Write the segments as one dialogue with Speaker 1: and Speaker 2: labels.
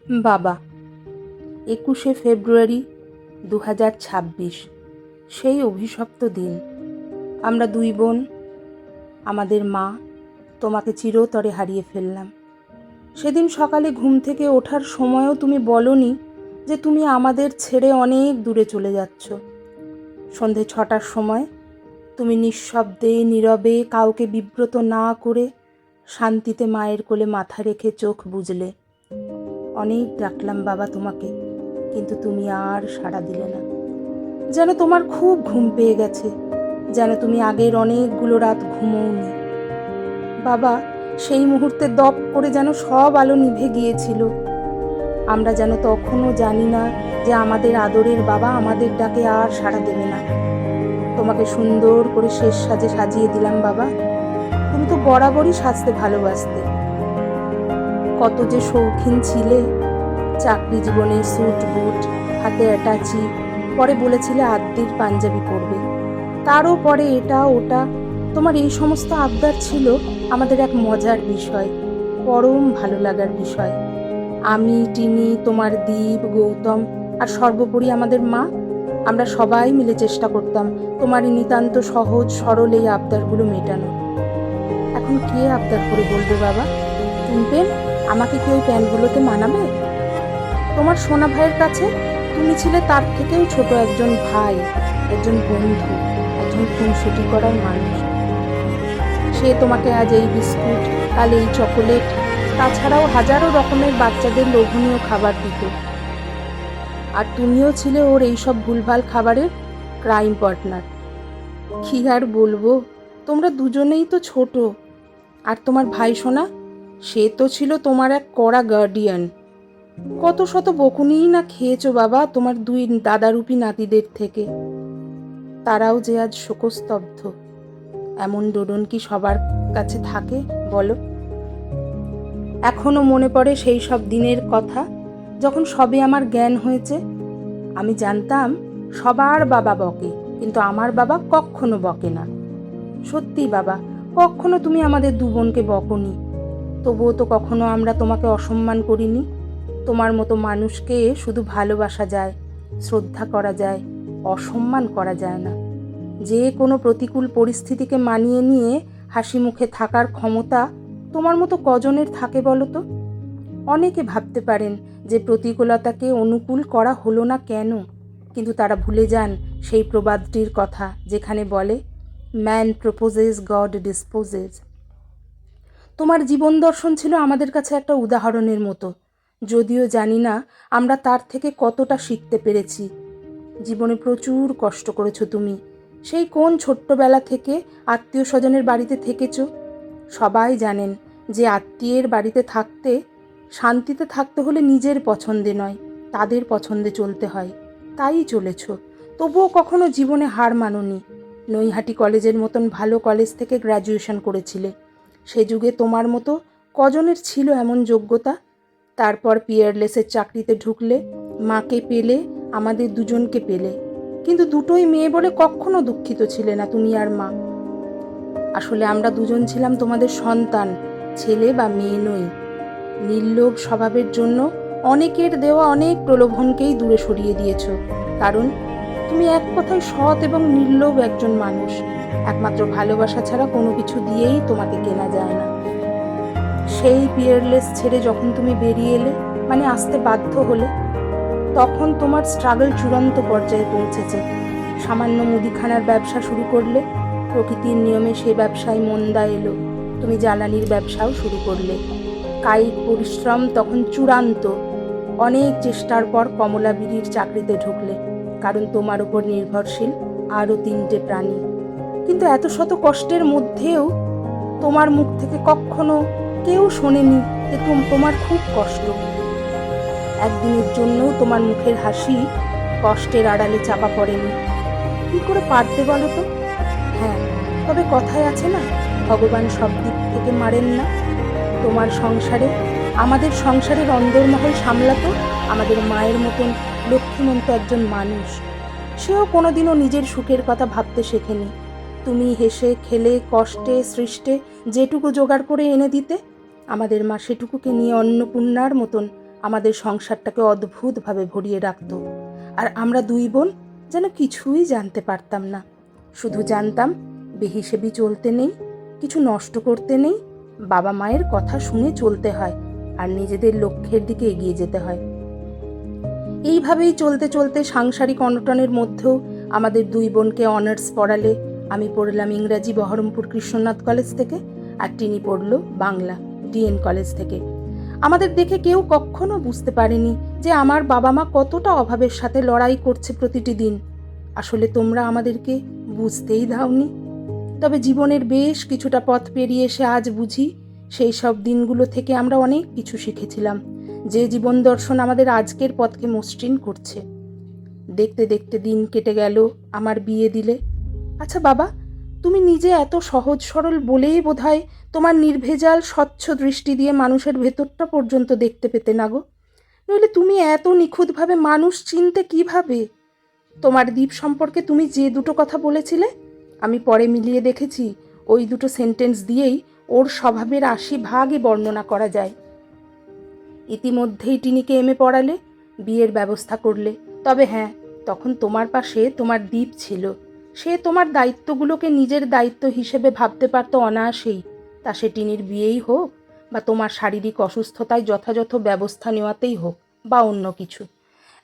Speaker 1: বাবা, 21শে ফেব্রুয়ারি 2026, সেই অভিশপ্ত দিন। আমরা দুই বোন, আমাদের মা, তোমাকে চিরতরে হারিয়ে ফেললাম। সেদিন সকালে ঘুম থেকে ওঠার সময়ও তুমি বলনি যে তুমি আমাদের ছেড়ে অনেক দূরে চলে যাচ্ছ। সন্ধে 6টার সময় তুমি নিঃশব্দে নীরবে কাউকে বিব্রত না করে শান্তিতে মায়ের কোলে মাথা রেখে চোখ বুজলে। অনেক ডাকলাম বাবা তোমাকে, কিন্তু তুমি আর সাড়া দিলে না। যেন তোমার খুব ঘুম পেয়ে গেছে, যেন তুমি আগের অনেকগুলো রাত ঘুমোওনি। বাবা, সেই মুহূর্তে দপ করে যেন সব আলো নিভে গিয়েছিল। আমরা যেন তখনও জানি না যে আমাদের আদরের বাবা আমাদের ডাকে আর সাড়া দেবে না। তোমাকে সুন্দর করে শেষ সাজে সাজিয়ে দিলাম বাবা। তুমি তো বরাবরই সাজতে ভালোবাসতে। কত যে শৌখিন ছিলে। চাকরি জীবনে স্যুট বুট, হাতে অ্যাটাচি, পরে বলেছিলে আদ্যির পাঞ্জাবি পরবে। তারও পরে এটা ওটা, তোমার এই সমস্ত আবদার ছিল আমাদের এক মজার বিষয়, পরম ভালো লাগার বিষয়। আমি, টিনি, তোমার দীপ, গৌতম আর সর্বোপরি আমাদের মা, আমরা সবাই মিলে চেষ্টা করতাম তোমারই নিতান্ত সহজ সরল এই আবদারগুলো মেটানো। এখন কে আবদার করে বলবে বাবা, টুম্পেন, আমাকে কি ওই প্যান্টগুলোতে মানাবে? তোমার সোনা ভাইয়ের কাছে তুমি ছিলে তার থেকেও ছোট একজন ভাই, একজন বন্ধু, একজন খুনসুটি করার মানুষ। সে তোমাকে আজ এই বিস্কুট, কাল এই চকোলেট, তাছাড়াও হাজারো রকমের বাচ্চাদের লোভনীয় খাবার দিত। আর তুমিও ছিলে ওর এইসব ভুলভাল খাবারের ক্রাইম পার্টনার। কি আর বলবো, তোমরা দুজনেই তো ছোট। আর তোমার ভাই সোনা, সে তো ছিল তোমার এক কড়া গার্ডিয়ান। কত শত বকুনিই না খেয়েছো বাবা তোমার দুই দাদারূপী নাতিদের থেকে। তারাও যে আজ শোকস্তব্ধ। এমন ডোডন কি সবার কাছে থাকে বলো? এখনো মনে পড়ে সেই সব দিনের কথা, যখন সবে আমার জ্ঞান হয়েছে। আমি জানতাম সবার বাবা বকে, কিন্তু আমার বাবা কখনো বকে না। সত্যি বাবা, কখনো তুমি আমাদের দু বোনকে বকনি। তবুও তো কখনো আমরা তোমাকে অসম্মান করিনি। তোমার মতো মানুষকে শুধু ভালোবাসা যায়, শ্রদ্ধা করা যায়, অসম্মান করা যায় না। যে কোনো প্রতিকূল পরিস্থিতিকে মানিয়ে নিয়ে হাসি মুখে থাকার ক্ষমতা তোমার মতো কজনের থাকে বলো তো? অনেকে ভাবতে পারেন যে প্রতিকূলতাকে অনুকূল করা হলো না কেন, কিন্তু তারা ভুলে যান সেই প্রবাদটির কথা যেখানে বলে, ম্যান প্রপোজেস, গড ডিসপোজেস। তোমার জীবন দর্শন ছিল আমাদের কাছে একটা উদাহরণের মতো, যদিও জানি না আমরা তার থেকে কতটা শিখতে পেরেছি। জীবনে প্রচুর কষ্ট করেছো তুমি। সেই কোন ছোট্টবেলা থেকে আত্মীয় স্বজনের বাড়িতে থেকেছ। সবাই জানেন যে আত্মীয়ের বাড়িতে থাকতে, শান্তিতে থাকতে হলে নিজের পছন্দে নয়, তাদের পছন্দে চলতে হয়। তাই চলেছ। তবুও কখনো জীবনে হার মানোনি। নৈহাটি কলেজের মতন ভালো কলেজ থেকে গ্র্যাজুয়েশন করেছিলে। সে যুগে তোমার মতো কজনের ছিল এমন যোগ্যতা? তারপর পিয়ারলেসের চাকরিতে ঢুকলে, মাকে পেলে, আমাদের দুজনকে পেলে। কিন্তু দুটোই মেয়ে বলে কখনো দুঃখিত ছিলে না তুমি আর মা। আসলে আমরা দুজন ছিলাম তোমাদের সন্তান, ছেলে বা মেয়ে নই। নির্লোভ স্বভাবের জন্য অনেকের দেওয়া অনেক প্রলোভনকেই দূরে সরিয়ে দিয়েছ। কারণ তুমি এক কথায় সৎ এবং নির্লোভ একজন মানুষ। একমাত্র ভালোবাসা ছাড়া কোনো কিছু দিয়েই তোমাকে কেনা যায় না। সেই পিয়ারলেস ছেড়ে যখন তুমি বেরিয়ে এলে, মানে আসতে বাধ্য হলে, তখন তোমার স্ট্রাগল চূড়ান্ত পর্যায়ে পৌঁছেছে। সামান্য মুদিখানার ব্যবসা শুরু করলে, প্রকৃতির নিয়মে সেই ব্যবসায় মন্দা এলো। তুমি জ্বালানির ব্যবসাও শুরু করলে। কায়িক পরিশ্রম তখন চূড়ান্ত। অনেক চেষ্টার পর কমলা বিড়ির চাকরিতে ঢুকলে, কারণ তোমার উপর নির্ভরশীল আরও 3টে প্রাণী। কিন্তু এত শত কষ্টের মধ্যেও তোমার মুখ থেকে কখনো কেউ শোনেনি যে তোমার খুব কষ্ট। একদিনের জন্যও তোমার মুখের হাসি কষ্টের আড়ালে চাপা পড়েনি। কি করে পারতে বলো তো? হ্যাঁ, তবে কথায় আছে না, ভগবান সব দিক থেকে মারেন না। তোমার সংসারে, আমাদের সংসারের অন্দরমহল সামলাতো আমাদের মায়ের মতন লক্ষ্মীমন্ত একজন মানুষ। সেও কোনোদিনও নিজের সুখের কথা ভাবতে শেখেনি। তুমি হেসে খেলে কষ্টে সৃষ্টে যেটুকু জোগাড় করে এনে দিতে, আমাদের মা সেটুকুকে নিয়ে অন্নপূর্ণার মতন আমাদের সংসারটাকে অদ্ভুতভাবে ভরিয়ে রাখত। আর আমরা দুই বোন যেন কিছুই জানতে পারতাম না, শুধু জানতাম বেহিসেবি চলতে নেই, কিছু নষ্ট করতে নেই, বাবা মায়ের কথা শুনে চলতে হয় আর নিজেদের লক্ষ্যের দিকে এগিয়ে যেতে হয়। এইভাবেই চলতে চলতে সাংসারিক অনটনের মধ্যেও আমাদের দুই বোনকে অনার্স পড়ালে। আমি পড়লাম ইংরাজি বহরমপুর কৃষ্ণনাথ কলেজ থেকে, আর টিনি পড়ল বাংলা ডিএন কলেজ থেকে। আমাদের দেখে কেউ কখনো বুঝতে পারেনি যে আমার বাবা মা কতটা অভাবের সাথে লড়াই করছে প্রতিটি দিন। আসলে তোমরা আমাদেরকে বুঝতেই দাওনি। তবে জীবনের বেশ কিছুটা পথ পেরিয়ে এসে আজ বুঝি সেই সব দিনগুলো থেকে আমরা অনেক কিছু শিখেছিলাম, যে জীবন দর্শন আমাদের আজকের পথকে মসৃণ করছে। দেখতে দেখতে দিন কেটে গেল, আমার বিয়ে দিলে। আচ্ছা বাবা, তুমি নিজে এত সহজ সরল বলেই বোধহয় তোমার নির্ভেজাল স্বচ্ছ দৃষ্টি দিয়ে মানুষের ভেতরটা পর্যন্ত দেখতে পেতে না গো। নইলে তুমি এত নিখুঁতভাবে মানুষ চিনতে কিভাবে? তোমার দ্বীপ সম্পর্কে তুমি যে দুটো কথা বলেছিলে, আমি পরে মিলিয়ে দেখেছি ওই দুটো সেন্টেন্স দিয়েই ওর স্বভাবের 80% বর্ণনা করা যায়। ইতিমধ্যেই টিনিকে এমএ পড়ালে, বিয়ের ব্যবস্থা করলে। তবে হ্যাঁ, তখন তোমার পাশে তোমার দ্বীপ ছিল। সে তোমার দায়িত্বগুলোকে নিজের দায়িত্ব হিসেবে ভাবতে পারত অনায়াসেই, তা সে টিনির বিয়েই হোক বা তোমার শারীরিক অসুস্থতায় যথাযথ ব্যবস্থা নেওয়াতেই হোক বা অন্য কিছু।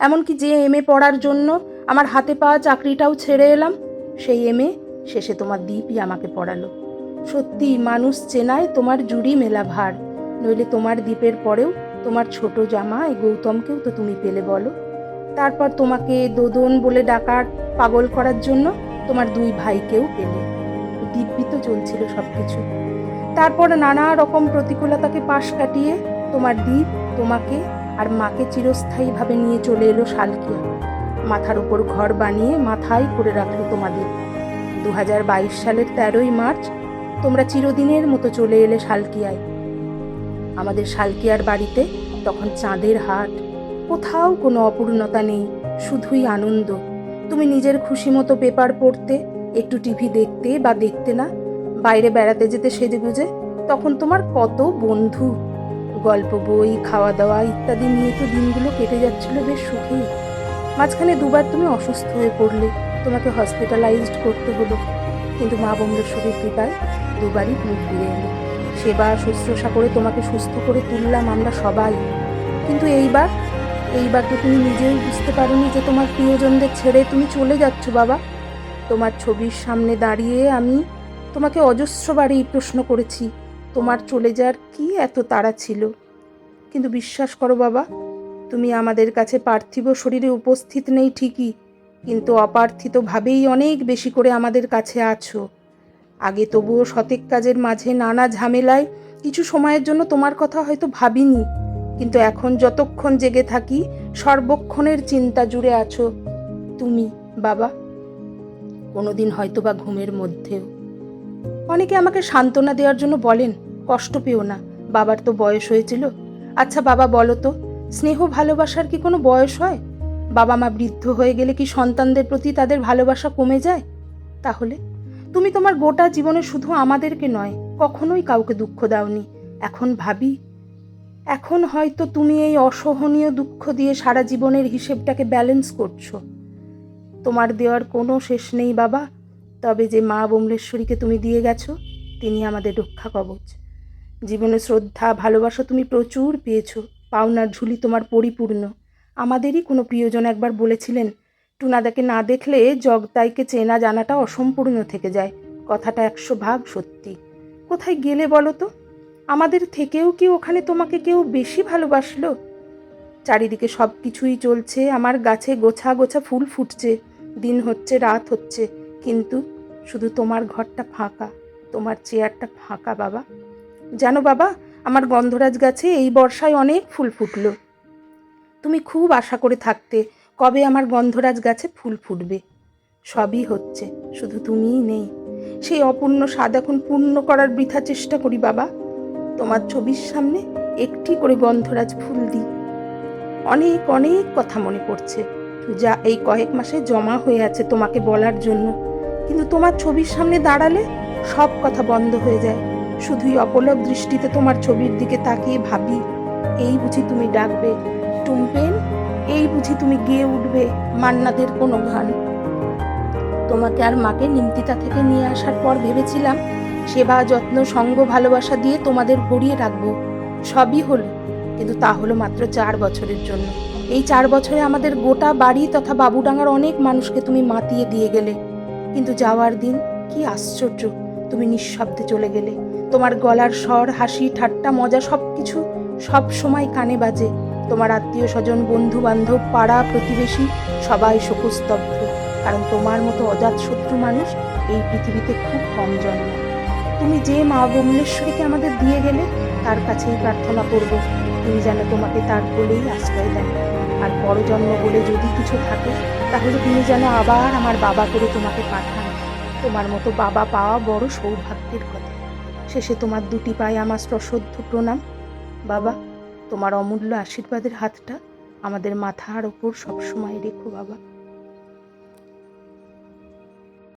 Speaker 1: এমনকি যে এমএ পড়ার জন্য আমার হাতে পাওয়া চাকরিটাও ছেড়ে এলাম, সেই এমএ শেষে তোমার দ্বীপই আমাকে পড়ালো। সত্যি মানুষ চেনায় তোমার জুড়ি মেলা ভার। নইলে তোমার দ্বীপের পরেও তোমার ছোট জামাই গৌতমকেও তো তুমি পেলে বলো। তারপর তোমাকে দোদন বলে ডাকার পাগল করার জন্য তোমার দুই ভাইকেও পেলে। দিব্যি তো চলছিল সবকিছু। তারপর নানা রকম প্রতিকূলতাকে পাশ কাটিয়ে তোমার দ্বীপ তোমাকে আর মাকে চিরস্থায়ীভাবে নিয়ে চলে এলো শালকিয়া। মাথার উপর ঘর বানিয়ে মাথায় করে রাখলো তোমাদের। 2022 সালের 13ই মার্চ তোমরা চিরদিনের মতো চলে এলে শালকিয়ায়। আমাদের শালকিয়ার বাড়িতে তখন চাঁদের হাট, কোথাও কোনো অপূর্ণতা নেই, শুধুই আনন্দ। তুমি নিজের খুশি মতো পেপার পড়তে, একটু টিভি দেখতে বা দেখতে না, বাইরে বেড়াতে যেতে সেজেগুজে। তখন তোমার কত বন্ধু, গল্প বই, খাওয়া দাওয়া ইত্যাদি নিয়ে তো দিনগুলো কেটে যাচ্ছিল বেশ সুখেই। মাঝখানে দুবার তুমি অসুস্থ হয়ে পড়লে, তোমাকে হসপিটালাইজড করতে হলো, কিন্তু মা বমলেশ্বরীর কৃপায় দুবারই তুমি ফিরে এলে। সেবা শুশ্রূষা করে তোমাকে সুস্থ করে তুললাম আমরা সবাই। কিন্তু এইবার তো তুমি নিজেই বুঝতে পারোনি যে তোমার প্রিয়জনদের ছেড়ে তুমি চলে যাচ্ছ বাবা। তোমার ছবির সামনে দাঁড়িয়ে আমি তোমাকে অজস্রবার এই প্রশ্ন করেছি, তোমার চলে যাওয়ার কি এত তাড়া ছিল? কিন্তু বিশ্বাস করো বাবা, তুমি আমাদের কাছে পার্থিব শরীরে উপস্থিত নেই ঠিকই, কিন্তু অপার্থিতভাবেই অনেক বেশি করে আমাদের কাছে আছো। আগে তবুও সতেক কাজের মাঝে নানা ঝামেলায় কিছু সময়ের জন্য তোমার কথা হয়তো ভাবিনি, কিন্তু এখন যতক্ষণ জেগে থাকি সর্বক্ষণের চিন্তা জুড়ে আছো তুমি বাবা, কোনোদিন হয়তো বা ঘুমের মধ্যেও। অনেকে আমাকে সান্ত্বনা দেওয়ার জন্য বলেন, কষ্ট পেও না, বাবার তো বয়স হয়েছিল। আচ্ছা বাবা বলো তো, স্নেহ ভালোবাসার কি কোনো বয়স হয়? বাবা মা বৃদ্ধ হয়ে গেলে কি সন্তানদের প্রতি তাদের ভালোবাসা কমে যায়? তাহলে তুমি তোমার গোটা জীবনে শুধু আমাদেরকে নয়, কখনোই কাউকে দুঃখ দাওনি। এখন ভাবি, এখন হয়তো তুমি এই অসহনীয় দুঃখ দিয়ে সারা জীবনের হিসেবটাকে ব্যালেন্স করছো। তোমার দেওয়ার কোনো শেষ নেই বাবা, তবে যে মা বমলেশ্বরীকে তুমি দিয়ে গেছো, তিনি আমাদের রক্ষা কবচ। জীবনে শ্রদ্ধা ভালোবাসা তুমি প্রচুর পেয়েছো, পাওনার ঝুলি তোমার পরিপূর্ণ। আমাদেরই কোনো প্রিয়জন একবার বলেছিলেন, টুনাদাকে না দেখলে জগতাইকে চেনা জানাটা অসম্পূর্ণ থেকে যায়। কথাটা 100% সত্যি। কোথায় গেলে বলো তো? আমাদের থেকেও কি ওখানে তোমাকে কেউ বেশি ভালোবাসলো? চারিদিকে সব কিছুই চলছে, আমার গাছে গোছা গোছা ফুল ফুটছে, দিন হচ্ছে রাত হচ্ছে, কিন্তু শুধু তোমার ঘরটা ফাঁকা, তোমার চেয়ারটা ফাঁকা বাবা। জানো বাবা, আমার গন্ধরাজ গাছে এই বর্ষায় অনেক ফুল ফুটলো। তুমি খুব আশা করে থাকতে কবে আমার গন্ধরাজ গাছে ফুল ফুটবে। সবই হচ্ছে, শুধু তুমিই নেই। সেই অপূর্ণ স্বাদ এখন পূর্ণ করার বৃথা চেষ্টা করি বাবা। তোমার ছবির সামনে একটি করে গন্ধরাজ ফুল দিই। অনেক অনেক কথা মনে পড়ছে, যা এই কয়েক মাসে জমা হয়ে আছে তোমাকে বলার জন্য, কিন্তু তোমার ছবির সামনে দাঁড়ালে সব কথা বন্ধ হয়ে যায়। শুধুই অপলক দৃষ্টিতে তোমার ছবির দিকে তাকিয়ে ভাবি, এই বুঝি তুমি ডাকবে টুম্পেন, এই বুঝি তুমি গেয়ে উঠবে মান্নাদের কোনো গান। তোমাকে আর মাকে নিমতিতা থেকে নিয়ে আসার পর ভেবেছিলাম সেবা যত্ন সঙ্গ ভালোবাসা দিয়ে তোমাদের ভরিয়ে রাখবো। সবই হলো, কিন্তু তা হলো মাত্র 4 বছরের জন্য। এই 4 বছরে আমাদের গোটা বাড়ি তথা বাবুডাঙ্গার অনেক মানুষকে তুমি মাতিয়ে দিয়ে গেলে, কিন্তু যাওয়ার দিন কি আশ্চর্য, তুমি নিঃশব্দে চলে গেলে। তোমার গলার স্বর, হাসি, ঠাট্টা, মজা সবকিছু সব সময় কানে বাজে। তোমার আত্মীয় স্বজন, বন্ধু বান্ধব, পাড়া প্রতিবেশী সবাই শোকস্তব্ধ, কারণ তোমার মতো অজাত শত্রু মানুষ এই পৃথিবীতে খুব কম জন্মায়। তুমি যে মা বুবনেশ্বরীকে আমাদের দিয়ে গেলে, তার কাছেই প্রার্থনা করব তিনি যেন তোমাকে তার কোলেই আশ্রয় দেন। আর পরজন্ম বলে যদি কিছু থাকে, তাহলে তিনি যেন আবার আমার বাবা করে তোমাকে পাঠান। তোমার মতো বাবা পাওয়া বড় সৌভাগ্যের কথা। শেষে তোমার 2টি পায়ে আমার সশ্রদ্ধ প্রণাম। বাবা, তোমার অমূল্য আশীর্বাদের হাতটা আমাদের মাথার ওপর সবসময় রেখো বাবা।